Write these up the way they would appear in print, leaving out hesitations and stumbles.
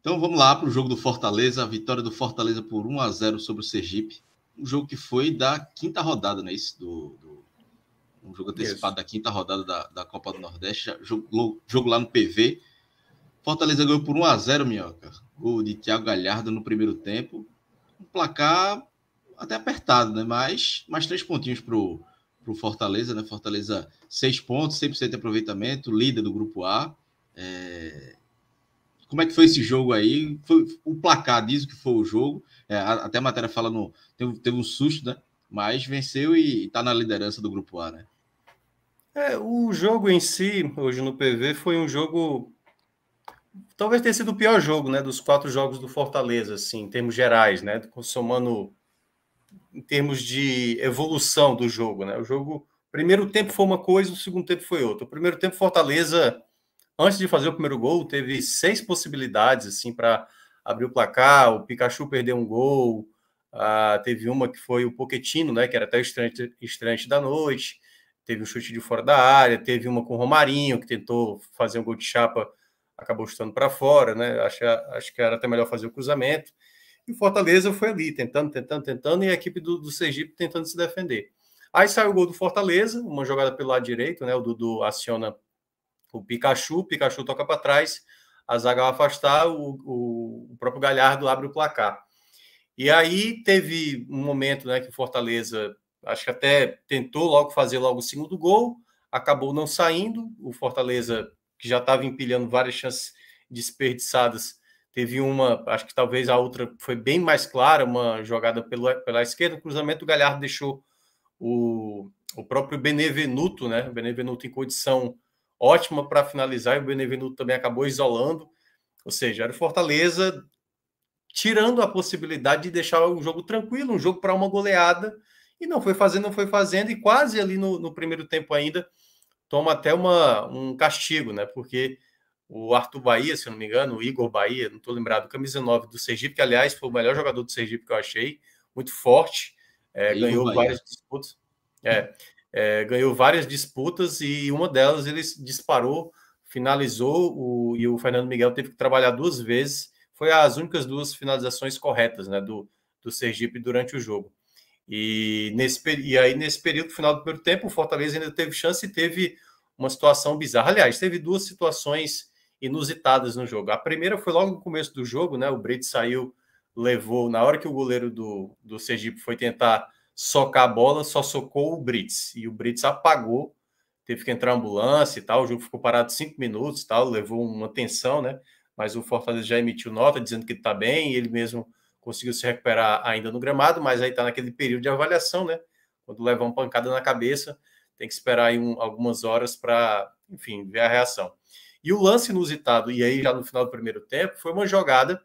Então vamos lá para o jogo do Fortaleza, a vitória do Fortaleza por 1-0 sobre o Sergipe. Um jogo que foi da quinta rodada, não é isso? Um jogo antecipado da quinta rodada da Copa do Nordeste. Jogo lá no PV. Fortaleza ganhou por 1-0, Minhoca. Gol de Thiago Galhardo no primeiro tempo. Um placar até apertado, né? Mas mais 3 pontinhos pro Fortaleza, né? Fortaleza 6 pontos, 100% de aproveitamento, líder do Grupo A. Como é que foi esse jogo aí? Foi o placar diz que foi o jogo. Até a matéria fala teve um susto, né? Mas venceu e está na liderança do Grupo A, né? O jogo em si, hoje no PV, foi um jogo. Talvez tenha sido o pior jogo, né? Dos 4 jogos do Fortaleza, assim, em termos gerais, né? Somando em termos de evolução do jogo, né? O jogo. Primeiro tempo foi uma coisa, o segundo tempo foi outra. O primeiro tempo, Fortaleza, antes de fazer o primeiro gol, teve 6 possibilidades assim para abrir o placar. O Pikachu perdeu um gol, teve uma que foi o Pochettino, né, que era até o estreante da noite, teve um chute de fora da área, teve uma com o Romarinho, que tentou fazer um gol de chapa, acabou chutando para fora, né? Acho que era até melhor fazer o cruzamento. E o Fortaleza foi ali, tentando, e a equipe do Sergipe tentando se defender. Aí saiu o gol do Fortaleza, uma jogada pelo lado direito, né? O Dudu aciona o Pikachu toca para trás, a zaga vai afastar, o próprio Galhardo abre o placar. E aí teve um momento, né, que o Fortaleza, acho que até tentou fazer logo o segundo gol, acabou não saindo, o Fortaleza, que já estava empilhando várias chances desperdiçadas, teve uma, acho que talvez a outra foi bem mais clara, uma jogada pela esquerda, o cruzamento do Galhardo deixou o próprio Benevenuto, né? O Benevenuto em condição ótima para finalizar, e o Benevenuto também acabou isolando. Ou seja, era o Fortaleza tirando a possibilidade de deixar o jogo tranquilo, um jogo para uma goleada, e não foi fazendo, e quase ali no primeiro tempo ainda toma até um castigo, né? Porque o Arthur Bahia, se eu não me engano, o Igor Bahia, não estou lembrado, camisa 9 do Sergipe, que aliás foi o melhor jogador do Sergipe que eu achei, muito forte, ganhou várias disputas. Ganhou várias disputas e uma delas ele disparou, finalizou, e o Fernando Miguel teve que trabalhar 2 vezes. Foi as únicas 2 finalizações corretas, né, do Sergipe durante o jogo. E aí, nesse período final do primeiro tempo, o Fortaleza ainda teve chance e teve uma situação bizarra. Aliás, teve 2 situações inusitadas no jogo. A primeira foi logo no começo do jogo, né? O Brits saiu, levou, na hora que o goleiro do Sergipe foi tentar socar a bola, só socou o Brits. E o Brits apagou, teve que entrar ambulância e tal. O jogo ficou parado 5 minutos e tal, levou uma tensão, né? Mas o Fortaleza já emitiu nota dizendo que está bem, e ele mesmo conseguiu se recuperar ainda no gramado, mas aí está naquele período de avaliação, né? Quando leva uma pancada na cabeça, tem que esperar aí algumas horas para, enfim, ver a reação. E o lance inusitado, e aí já no final do primeiro tempo, foi uma jogada,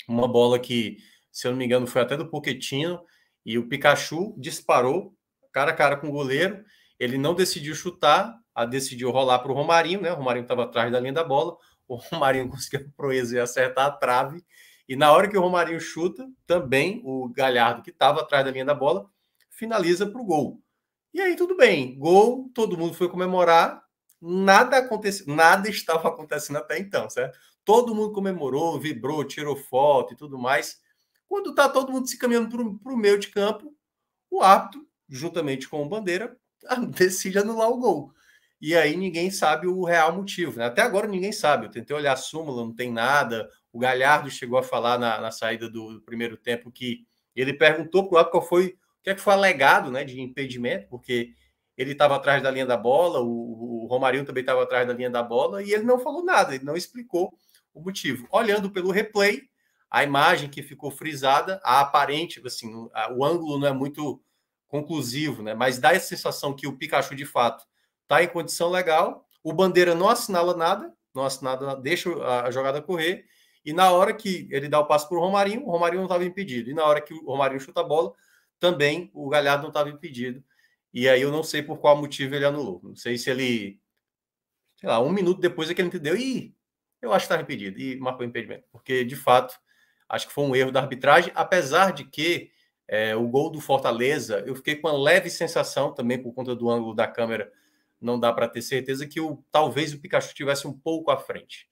uma bola que, se eu não me engano, foi até do Pochettino, e o Pikachu disparou cara a cara com o goleiro, ele não decidiu chutar, decidiu rolar para o Romarinho, né? O Romarinho estava atrás da linha da bola, o Romarinho conseguiu a proeza e acertar a trave, e na hora que o Romarinho chuta, também o Galhardo, que estava atrás da linha da bola, finaliza para o gol. E aí tudo bem, gol, todo mundo foi comemorar, nada aconteceu, nada estava acontecendo até então, certo? Todo mundo comemorou, vibrou, tirou foto e tudo mais. Quando está todo mundo se caminhando para o meio de campo, o árbitro, juntamente com o Bandeira, decide anular o gol. E aí ninguém sabe o real motivo, né? Até agora ninguém sabe. Eu tentei olhar a súmula, não tem nada. O Galhardo chegou a falar na saída do primeiro tempo que ele perguntou para o árbitro o que é que foi alegado, né, de impedimento, porque ele estava atrás da linha da bola, o Romarinho também estava atrás da linha da bola, e ele não falou nada, ele não explicou o motivo. Olhando pelo replay, a imagem que ficou frisada, a aparente, assim, o ângulo não é muito conclusivo, né? Mas dá a sensação que o Pikachu, de fato, está em condição legal, o Bandeira não assinala nada, deixa a jogada correr, e na hora que ele dá o passo para o Romarinho não estava impedido. E na hora que o Romarinho chuta a bola, também o Galhardo não estava impedido. E aí eu não sei por qual motivo ele anulou. Não sei se ele, sei lá, 1 minuto depois é que ele entendeu, eu acho que estava impedido, e marcou impedimento. Porque, de fato, acho que foi um erro da arbitragem, apesar de que o gol do Fortaleza, eu fiquei com uma leve sensação, também por conta do ângulo da câmera, não dá para ter certeza, que talvez o Pikachu tivesse um pouco à frente.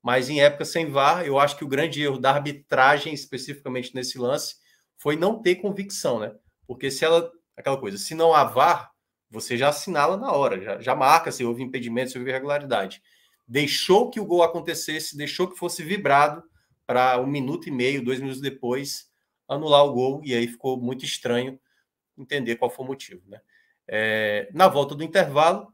mas em época sem VAR, eu acho que o grande erro da arbitragem, especificamente nesse lance, foi não ter convicção, né? Porque se ela, aquela coisa, se não há VAR, você já assinala na hora, já marca se houve impedimento, se houve irregularidade. Deixou que o gol acontecesse, deixou que fosse vibrado para 1 minuto e meio, 2 minutos depois, anular o gol, e aí ficou muito estranho entender qual foi o motivo, né? Na volta do intervalo,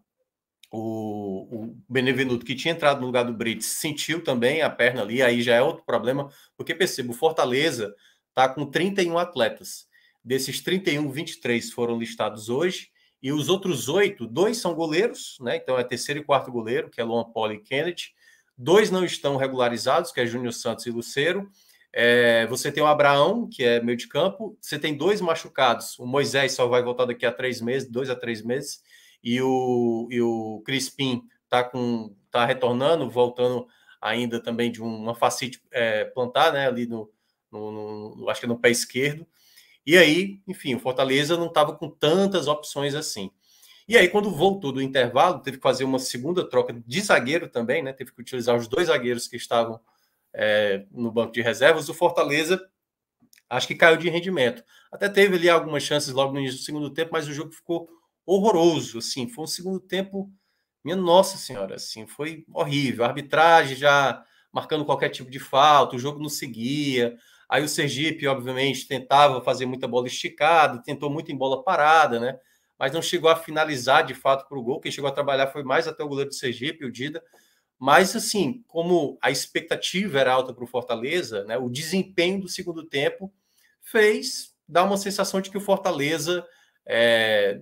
o Benevenuto, que tinha entrado no lugar do Brits, sentiu também a perna ali, aí já é outro problema, porque perceba, o Fortaleza está com 31 atletas. Desses 31, 23 foram listados hoje, e os outros 8, 2 são goleiros, né? Então é terceiro e quarto goleiro, que é Luan Poli e Kennedy. 2 não estão regularizados, que é Júnior Santos e Lucero. Você tem o Abraão, que é meio de campo. Você tem 2 machucados. O Moisés só vai voltar daqui a 3 meses, 2 a 3 meses. E o Crispim tá retornando, voltando ainda também de uma fascite plantar, né? Ali acho que no pé esquerdo. E aí, enfim, o Fortaleza não estava com tantas opções assim. E aí, quando voltou do intervalo, teve que fazer uma segunda troca de zagueiro também, né? Teve que utilizar os 2 zagueiros que estavam no banco de reservas. O Fortaleza, acho que caiu de rendimento. Até teve ali algumas chances logo no início do segundo tempo, mas o jogo ficou horroroso, assim. Foi um segundo tempo, minha nossa senhora, assim, foi horrível. A arbitragem já marcando qualquer tipo de falta, o jogo não seguia. Aí o Sergipe, obviamente, tentava fazer muita bola esticada, tentou muito em bola parada, né? Mas não chegou a finalizar de fato para o gol. Quem chegou a trabalhar foi mais até o goleiro do Sergipe, o Dida. Mas, assim, como a expectativa era alta para o Fortaleza, né, o desempenho do segundo tempo fez dar uma sensação de que o Fortaleza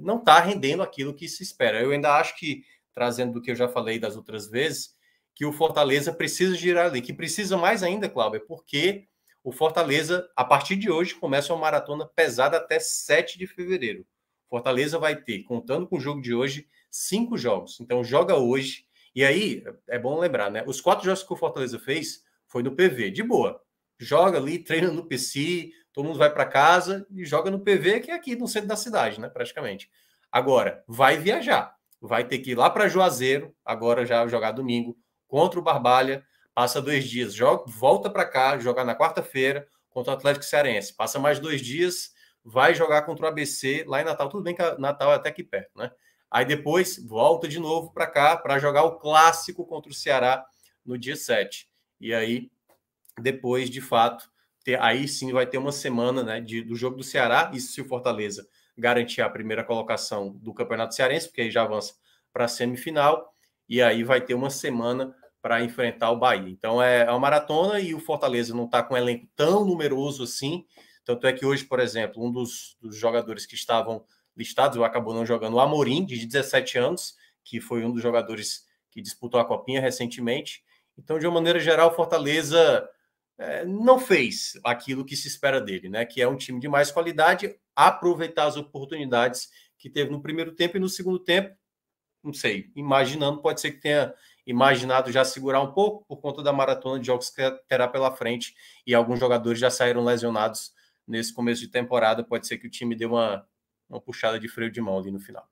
não está rendendo aquilo que se espera. Eu ainda acho que, trazendo do que eu já falei das outras vezes, que o Fortaleza precisa girar ali, que precisa mais ainda, Cláudio, porque o Fortaleza, a partir de hoje, começa uma maratona pesada até 7 de fevereiro. Fortaleza vai ter, contando com o jogo de hoje, 5 jogos. Então, joga hoje. E aí, é bom lembrar, né? Os 4 jogos que o Fortaleza fez foi no PV, de boa. Joga ali, treina no PC, todo mundo vai para casa e joga no PV, que é aqui no centro da cidade, né? Praticamente. Agora, vai viajar. Vai ter que ir lá para Juazeiro, agora já jogar domingo, contra o Barbalha. Passa 2 dias, volta para cá, jogar na quarta-feira contra o Atlético Cearense. Passa mais 2 dias, vai jogar contra o ABC lá em Natal. Tudo bem que Natal é até aqui perto, né? Aí depois volta de novo para cá para jogar o clássico contra o Ceará no dia 7. E aí, depois, de fato, aí sim vai ter uma semana, né, do jogo do Ceará. Isso se o Fortaleza garantir a primeira colocação do Campeonato Cearense, porque aí já avança para a semifinal. E aí vai ter uma semana para enfrentar o Bahia. Então é uma maratona e o Fortaleza não está com um elenco tão numeroso assim. Tanto é que hoje, por exemplo, um dos jogadores que estavam listados, acabou não jogando, o Amorim, de 17 anos, que foi um dos jogadores que disputou a Copinha recentemente. Então, de uma maneira geral, o Fortaleza não fez aquilo que se espera dele, né? Que é um time de mais qualidade, aproveitar as oportunidades que teve no primeiro tempo e no segundo tempo, não sei, imaginando, pode ser que tenha imaginado já segurar um pouco por conta da maratona de jogos que terá pela frente e alguns jogadores já saíram lesionados nesse começo de temporada. Pode ser que o time dê uma puxada de freio de mão ali no final.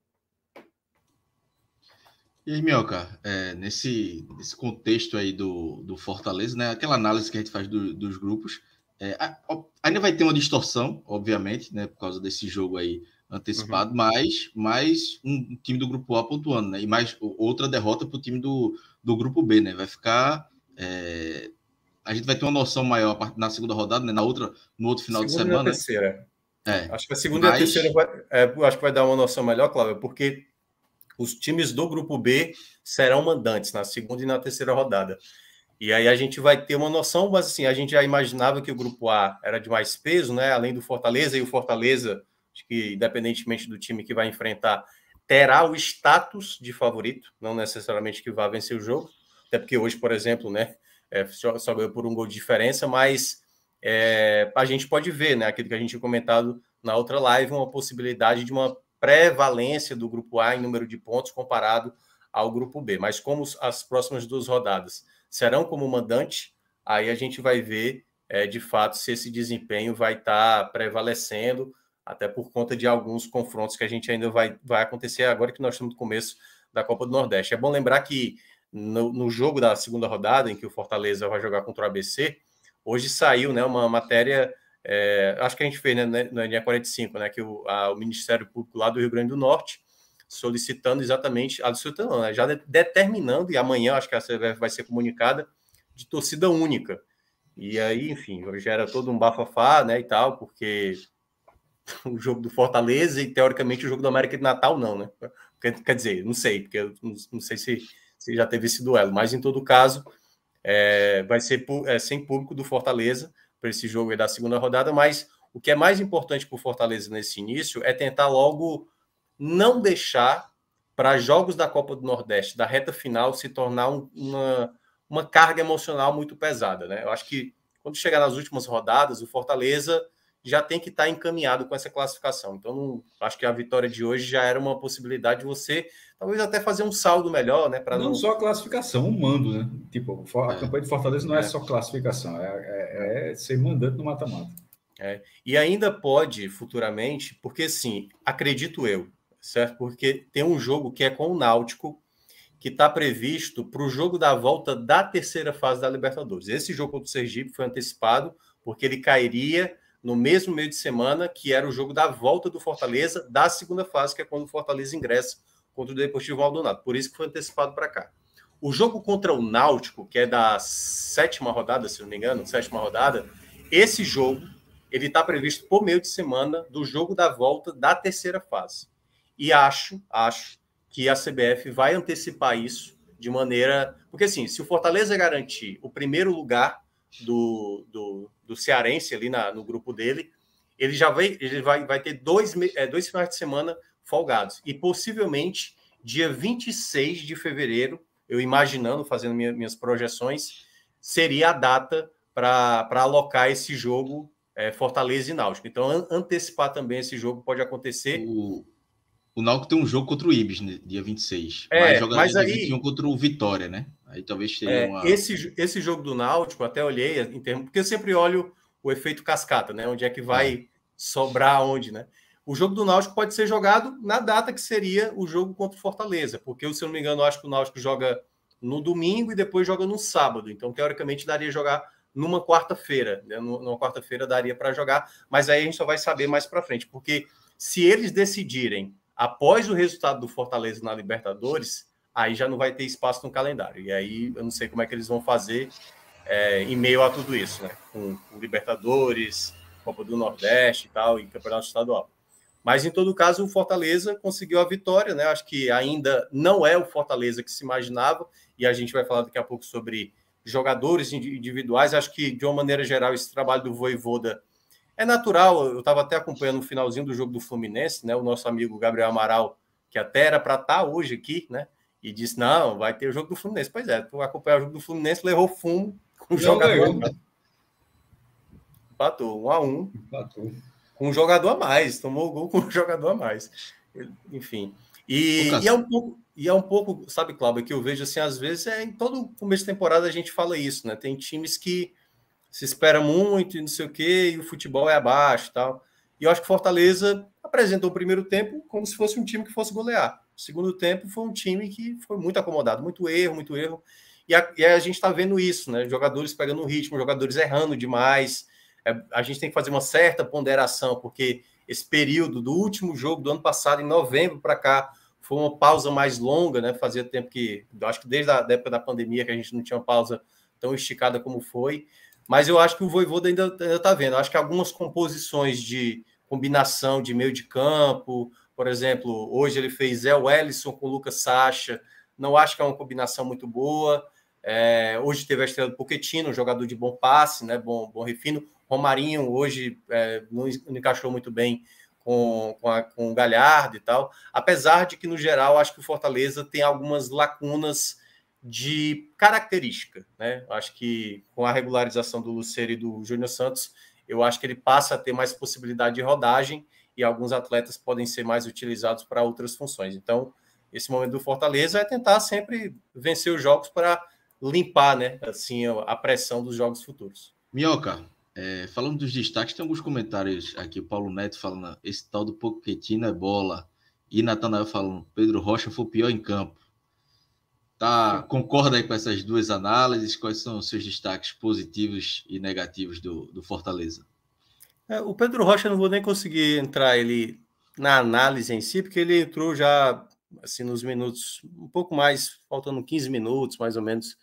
E aí, Minhoca, nesse contexto aí do Fortaleza, né, aquela análise que a gente faz dos grupos, ainda vai ter uma distorção, obviamente, né, por causa desse jogo aí antecipado, mas um time do grupo A pontuando, né, e mais outra derrota para o time do grupo B, né, vai ficar... a gente vai ter uma noção maior na segunda rodada, né, no outro final de semana. Segunda e na terceira. Acho que a segunda e a terceira acho que vai dar uma noção melhor, Cláudio, porque os times do grupo B serão mandantes na segunda e na terceira rodada. E aí a gente vai ter uma noção, mas assim, a gente já imaginava que o grupo A era de mais peso, né? Além do Fortaleza, e o Fortaleza, acho que independentemente do time que vai enfrentar, terá o status de favorito, não necessariamente que vá vencer o jogo, até porque hoje, por exemplo, né, só ganhou por 1 gol de diferença, mas a gente pode ver, né, aquilo que a gente tinha comentado na outra live, uma possibilidade de uma prevalência do grupo A em número de pontos comparado ao grupo B. Mas como as próximas 2 rodadas serão como mandante, aí a gente vai ver, de fato, se esse desempenho vai estar prevalecendo, até por conta de alguns confrontos que a gente ainda vai acontecer agora que nós estamos no começo da Copa do Nordeste. É bom lembrar que no jogo da segunda rodada, em que o Fortaleza vai jogar contra o ABC, hoje saiu, né, uma matéria, acho que a gente fez, né, na linha 45, né, que o Ministério Público lá do Rio Grande do Norte solicitando exatamente, solicitando, né, já determinando, e amanhã acho que a CBF vai ser comunicada, de torcida única. E aí, enfim, gera todo um bafafá, né, e tal, porque o jogo do Fortaleza e, teoricamente, o jogo do América de Natal não, né? Quer dizer, não sei, porque eu não sei se já teve esse duelo, mas, em todo caso, vai ser sem público do Fortaleza para esse jogo aí da segunda rodada, mas o que é mais importante para o Fortaleza nesse início é tentar logo não deixar para jogos da Copa do Nordeste, da reta final, se tornar uma carga emocional muito pesada, né? Eu acho que quando chegar nas últimas rodadas, o Fortaleza já tem que estar encaminhado com essa classificação. Então, acho que a vitória de hoje já era uma possibilidade de você, talvez até fazer um saldo melhor, né? Para não só a classificação, um mando, né? Tipo, a campanha de Fortaleza não é só classificação, é ser mandante no mata-mata. E ainda pode, futuramente, porque sim, acredito eu, certo? Porque tem um jogo que é com o Náutico, que está previsto para o jogo da volta da terceira fase da Libertadores. Esse jogo contra o Sergipe foi antecipado, porque ele cairia no mesmo meio de semana que era o jogo da volta do Fortaleza da segunda fase, que é quando o Fortaleza ingressa contra o Deportivo Maldonado. Por isso que foi antecipado para cá. O jogo contra o Náutico, que é da sétima rodada, se não me engano, sétima rodada, esse jogo ele está previsto por meio de semana do jogo da volta da terceira fase. E acho que a CBF vai antecipar isso de maneira... Porque, assim, se o Fortaleza garantir o primeiro lugar do cearense ali no grupo dele, ele vai ter dois finais de semana folgados. E, possivelmente, dia 26 de fevereiro, eu imaginando, fazendo minhas projeções, seria a data para alocar esse jogo Fortaleza e Náutico. Então, antecipar também esse jogo pode acontecer. O Náutico tem um jogo contra o Ibis, né, dia 26. Mas jogaria dia 21 contra o Vitória, né? Aí talvez seria uma... Esse jogo do Náutico, até olhei, em termos, porque eu sempre olho o efeito cascata, né? Onde é que vai sobrar onde, né? O jogo do Náutico pode ser jogado na data que seria o jogo contra o Fortaleza, porque, se eu não me engano, eu acho que o Náutico joga no domingo e depois joga no sábado. Então, teoricamente, daria jogar numa quarta-feira. Né? Numa quarta-feira daria para jogar, mas aí a gente só vai saber mais para frente, porque se eles decidirem após o resultado do Fortaleza na Libertadores, aí já não vai ter espaço no calendário. E aí eu não sei como é que eles vão fazer em meio a tudo isso, né? Com Libertadores, Copa do Nordeste e tal, e Campeonato Estadual. Mas, em todo caso, o Fortaleza conseguiu a vitória, né? Acho que ainda não é o Fortaleza que se imaginava, e a gente vai falar daqui a pouco sobre jogadores individuais. Acho que, de uma maneira geral, esse trabalho do Vojvoda é natural. Eu estava até acompanhando o finalzinho do jogo do Fluminense, né? O nosso amigo Gabriel Amaral, que até era para estar hoje aqui, né? E disse, não, vai ter o jogo do Fluminense. Pois é, tu acompanhar o jogo do Fluminense, levou fumo com o jogador. Empatou, 1-1. Empatou. Com um jogador a mais, tomou o gol com um jogador a mais. Enfim. E é um pouco, sabe, Cláudio, que eu vejo assim, às vezes, em todo começo de temporada a gente fala isso, né? Tem times que se espera muito e não sei o quê, e o futebol é abaixo e tal. E eu acho que Fortaleza apresentou o primeiro tempo como se fosse um time que fosse golear. O segundo tempo foi um time que foi muito acomodado, muito erro. E a gente está vendo isso, né? Jogadores pegando o ritmo, jogadores errando demais. A gente tem que fazer uma certa ponderação, porque esse período do último jogo do ano passado, em novembro para cá, foi uma pausa mais longa, né? Fazia tempo que, eu acho que desde a época da pandemia, que a gente não tinha uma pausa tão esticada como foi. Mas eu acho que o Vojvoda ainda está vendo. Eu acho que algumas composições de combinação de meio de campo, por exemplo, hoje ele fez Zé Wellison com Lucas Sacha, não acho que é uma combinação muito boa. Hoje teve a estreia do Pochettino, um jogador de bom passe, né? bom refino. Romarinho hoje não encaixou muito bem com o Galhardo e tal, apesar de que, no geral, acho que o Fortaleza tem algumas lacunas de característica, né? Acho que com a regularização do Lucero e do Júnior Santos, eu acho que ele passa a ter mais possibilidade de rodagem e alguns atletas podem ser mais utilizados para outras funções. Então, esse momento do Fortaleza é tentar sempre vencer os jogos para limpar, né, assim, a pressão dos jogos futuros. Minhoca, falando dos destaques, tem alguns comentários aqui. O Paulo Neto falando, esse tal do Pochettino é bola. E Natanael falando, Pedro Rocha foi o pior em campo. Concorda aí com essas duas análises? Quais são os seus destaques positivos e negativos do Fortaleza? O Pedro Rocha, não vou nem conseguir entrar ele na análise em si, porque ele entrou já assim nos minutos, um pouco mais, faltando 15 minutos, mais ou menos,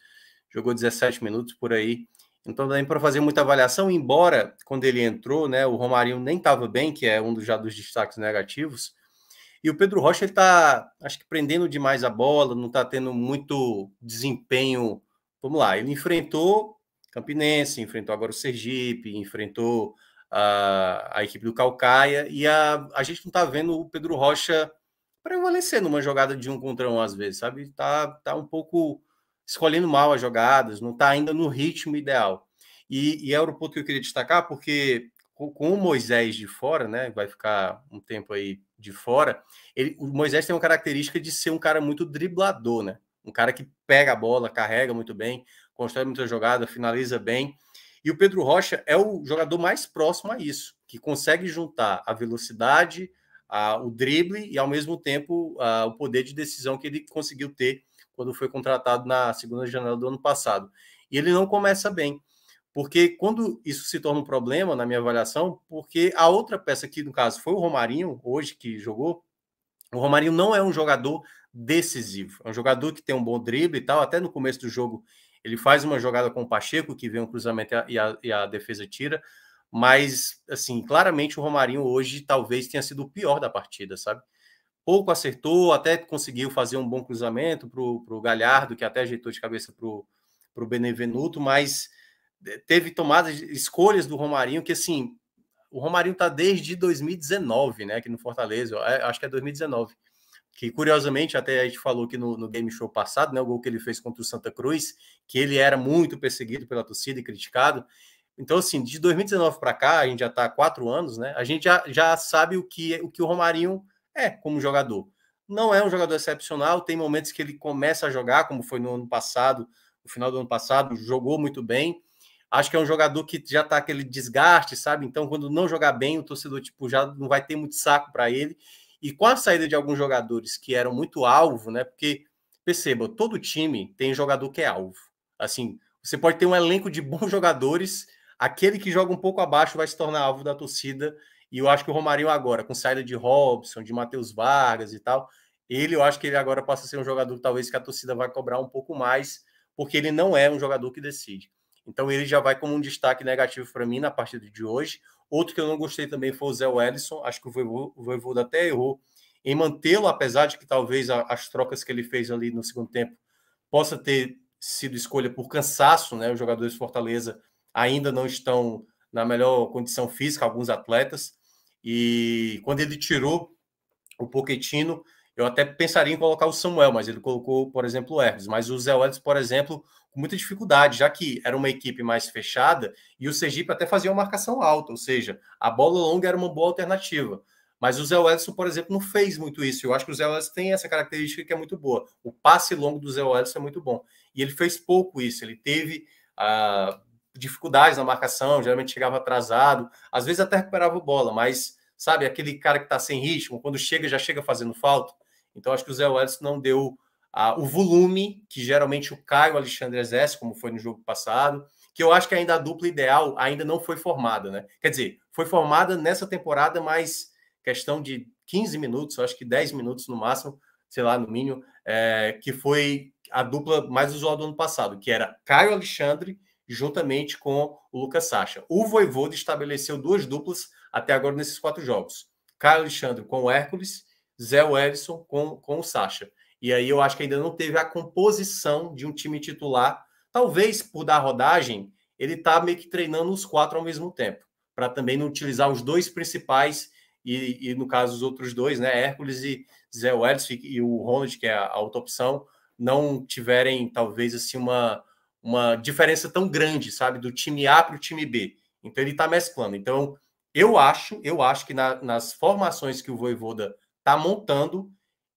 jogou 17 minutos por aí. Então dá para fazer muita avaliação, embora quando ele entrou, né, o Romarinho nem estava bem, que é um já dos destaques negativos. E o Pedro Rocha, ele tá, acho que prendendo demais a bola, não está tendo muito desempenho. Vamos lá, ele enfrentou Campinense, enfrentou agora o Sergipe, enfrentou a equipe do Caucaia, e a gente não está vendo o Pedro Rocha prevalecer numa jogada de 1 contra 1 às vezes, sabe? Tá um pouco escolhendo mal as jogadas, não está ainda no ritmo ideal. E era o ponto que eu queria destacar, porque com o Moisés de fora, né? Vai ficar um tempo aí de fora. O Moisés tem uma característica de ser um cara muito driblador, né? Um cara que pega a bola, carrega muito bem, constrói muita jogada, finaliza bem. E o Pedro Rocha é o jogador mais próximo a isso, que consegue juntar a velocidade, o drible e, ao mesmo tempo, o poder de decisão que ele conseguiu ter quando foi contratado na segunda janela do ano passado. E ele não começa bem. Porque quando isso se torna um problema, na minha avaliação, porque a outra peça que, no caso, foi o Romarinho, hoje que jogou, o Romarinho não é um jogador decisivo. É um jogador que tem um bom drible e tal. Até no começo do jogo, ele faz uma jogada com o Pacheco, que vem um cruzamento e a defesa tira. Mas, assim, claramente o Romarinho hoje talvez tenha sido o pior da partida, sabe? Pouco acertou, até conseguiu fazer um bom cruzamento para o Galhardo, que até ajeitou de cabeça para o Benevenuto, mas teve tomadas, escolhas do Romarinho que, assim, o Romarinho está desde 2019, né, aqui no Fortaleza, acho que é 2019, que curiosamente, até a gente falou aqui no Game Show passado, né, o gol que ele fez contra o Santa Cruz, que ele era muito perseguido pela torcida e criticado. Então, assim, de 2019 para cá, a gente já está há 4 anos, né, a gente já sabe o que o Romarinho é como jogador. Não é um jogador excepcional, tem momentos que ele começa a jogar, como foi no ano passado, no final do ano passado, jogou muito bem. Acho que é um jogador que já está aquele desgaste, sabe? Então, quando não jogar bem, o torcedor tipo, já não vai ter muito saco para ele. E com a saída de alguns jogadores que eram muito alvo, né? Porque, perceba, todo time tem jogador que é alvo. Assim, você pode ter um elenco de bons jogadores, aquele que joga um pouco abaixo vai se tornar alvo da torcida. E eu acho que o Romarinho agora, com saída de Robson, de Matheus Vargas e tal, eu acho que ele agora passa a ser um jogador talvez que a torcida vai cobrar um pouco mais, porque ele não é um jogador que decide. Então ele já vai como um destaque negativo para mim na partida de hoje. Outro que eu não gostei também foi o Zé Wellison. Acho que o Vojvoda até errou em mantê-lo, apesar de que talvez as trocas que ele fez ali no segundo tempo possa ter sido escolha por cansaço, né? Os jogadores de Fortaleza ainda não estão na melhor condição física, alguns atletas. E quando ele tirou o Pochettino, eu até pensaria em colocar o Samuel, mas ele colocou, por exemplo, o Hermes. Mas o Zé Welles, por exemplo, com muita dificuldade, já que era uma equipe mais fechada e o Sergipe até fazia uma marcação alta, ou seja, a bola longa era uma boa alternativa. Mas o Zé Wellison, por exemplo, não fez muito isso. Eu acho que o Zé Wellison tem essa característica que é muito boa. O passe longo do Zé Wellison é muito bom. E ele fez pouco isso. Ele teve dificuldades na marcação, geralmente chegava atrasado, às vezes até recuperava a bola, mas, sabe, aquele cara que está sem ritmo, quando chega, já chega fazendo falta. Então, acho que o Zé Wellison não deu o volume que geralmente o Caio Alexandre exerce, como foi no jogo passado, que eu acho que ainda a dupla ideal ainda não foi formada, né? Quer dizer, foi formada nessa temporada, mas questão de 15 minutos, acho que 10 minutos no máximo, sei lá, no mínimo, que foi a dupla mais usual do ano passado, que era Caio Alexandre juntamente com o Lucas Sacha. O Vojvoda estabeleceu 2 duplas até agora nesses 4 jogos. Caio Alexandre com o Hércules, Zé Wellison com o Sacha. E aí eu acho que ainda não teve a composição de um time titular. Talvez por dar rodagem, ele está meio que treinando os 4 ao mesmo tempo, para também não utilizar os 2 principais e no caso os outros 2, né, Hércules e Zé Wellison e o Ronald, que é a outra opção, não tiverem talvez assim uma diferença tão grande, sabe, do time A para o time B. Então ele está mesclando. Então eu acho que nas formações que o Vojvoda está montando,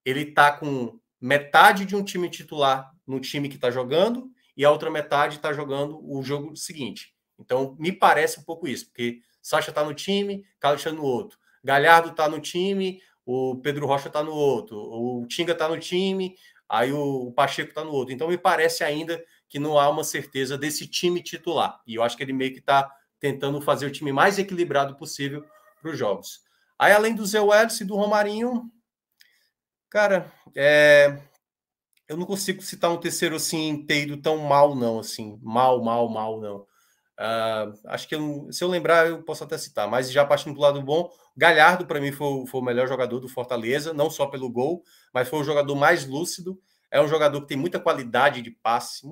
ele está com metade de um time titular no time que está jogando e a outra metade está jogando o jogo seguinte. Então, me parece um pouco isso, porque Sacha está no time, Carlos está no outro. Galhardo está no time, o Pedro Rocha está no outro. O Tinga está no time, aí o Pacheco está no outro. Então, me parece ainda que não há uma certeza desse time titular. E eu acho que ele meio que está tentando fazer o time mais equilibrado possível para os jogos. Aí, além do Zé Welles e do Romarinho, cara, eu não consigo citar um terceiro assim, ter ido tão mal, não. Assim, mal, não. Acho que se eu lembrar, eu posso até citar, mas já partindo do lado bom, Galhardo, para mim, foi o melhor jogador do Fortaleza, não só pelo gol, mas foi o jogador mais lúcido. É um jogador que tem muita qualidade de passe,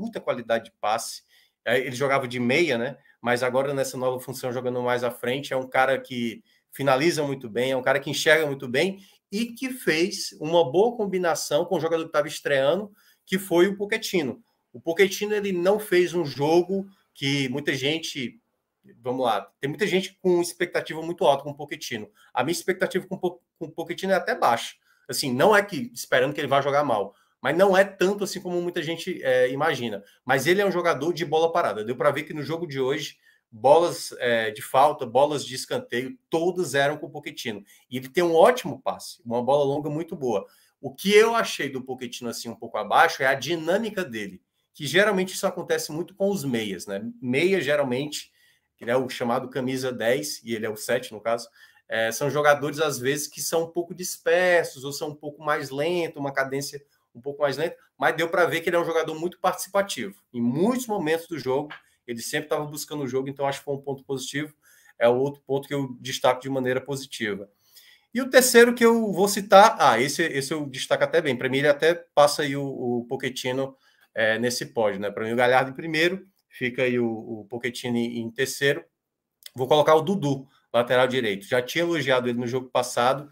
ele jogava de meia, né? Mas agora nessa nova função, jogando mais à frente, é um cara que finaliza muito bem, é um cara que enxerga muito bem e que fez uma boa combinação com o jogador que estava estreando, que foi o Pochettino. O Pochettino, ele não fez um jogo que muita gente... Vamos lá, tem muita gente com expectativa muito alta com o Pochettino. A minha expectativa com o Pochettino é até baixa. Assim, não é que esperando que ele vá jogar mal, mas não é tanto assim como muita gente imagina. Mas ele é um jogador de bola parada. Deu para ver que no jogo de hoje, bolas de falta, bolas de escanteio, todas eram com o Pochettino. E ele tem um ótimo passe, uma bola longa muito boa. O que eu achei do Pochettino assim um pouco abaixo é a dinâmica dele, que geralmente isso acontece muito com os meias, né? Meia, geralmente, que é o chamado camisa 10, e ele é o 7, no caso, são jogadores, às vezes, que são um pouco dispersos, ou são um pouco mais lentos, uma cadência um pouco mais lenta, mas deu para ver que ele é um jogador muito participativo. Em muitos momentos do jogo, ele sempre estava buscando o jogo, então acho que foi um ponto positivo. É o outro ponto que eu destaco de maneira positiva. E o terceiro que eu vou citar, esse eu destaco até bem, para mim ele até passa aí o Pochettino nesse pódio, né? Para mim o Galhardo em primeiro, fica aí o Pochettino em terceiro. Vou colocar o Dudu, lateral direito. Já tinha elogiado ele no jogo passado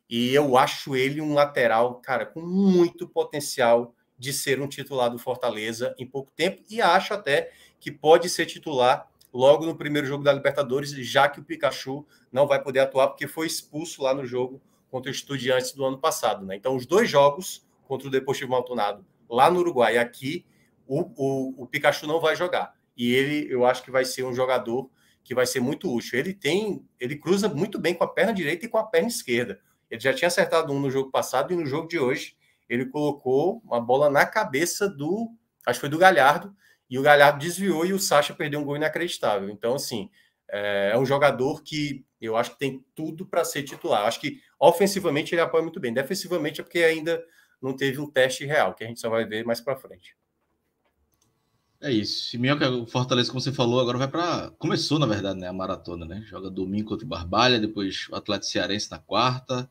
e eu acho ele um lateral, cara, com muito potencial de ser um titular do Fortaleza em pouco tempo e acho até que pode ser titular logo no primeiro jogo da Libertadores, já que o Pikachu não vai poder atuar porque foi expulso lá no jogo contra o Estudiantes do ano passado, né? Então, os dois jogos contra o Deportivo Maldonado lá no Uruguai e aqui, o Pikachu não vai jogar. E ele, eu acho que vai ser um jogador que vai ser muito útil. Ele cruza muito bem com a perna direita e com a perna esquerda. Ele já tinha acertado um no jogo passado e no jogo de hoje ele colocou uma bola na cabeça acho que foi do Galhardo, e o Galhardo desviou e o Sacha perdeu um gol inacreditável. Então, assim, é um jogador que eu acho que tem tudo para ser titular. Eu acho que ofensivamente ele apoia muito bem. Defensivamente é porque ainda não teve um teste real, que a gente só vai ver mais para frente. É isso. Minhoca, o Fortaleza, como você falou, agora vai para... Começou, na verdade, né, a maratona, né? Joga domingo contra o Barbalha, depois o Atlético Cearense na quarta,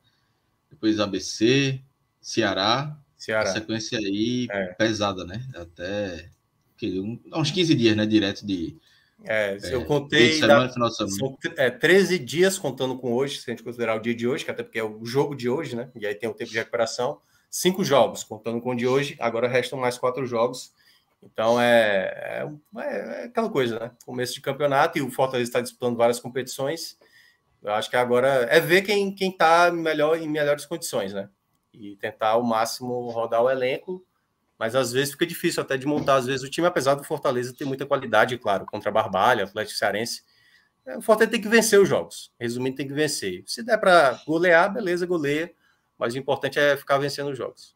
depois ABC, Ceará. A sequência aí pesada, né? Até uns 15 dias, né? Direto de... eu contei... Semana, final de semana. São 13 dias contando com hoje, se a gente considerar o dia de hoje, que até porque é o jogo de hoje, né? E aí tem o tempo de recuperação. 5 jogos, contando com o de hoje. Agora restam mais 4 jogos. Então, é aquela coisa, né? Começo de campeonato e o Fortaleza está disputando várias competições. Eu acho que agora é ver quem está em melhores condições, né? E tentar ao máximo rodar o elenco, mas às vezes fica difícil até de montar às vezes o time, apesar do Fortaleza ter muita qualidade, claro, contra a Barbalha, Atlético Cearense. O Fortaleza tem que vencer os jogos. Resumindo, tem que vencer. Se der para golear, beleza, goleia, mas o importante é ficar vencendo os jogos.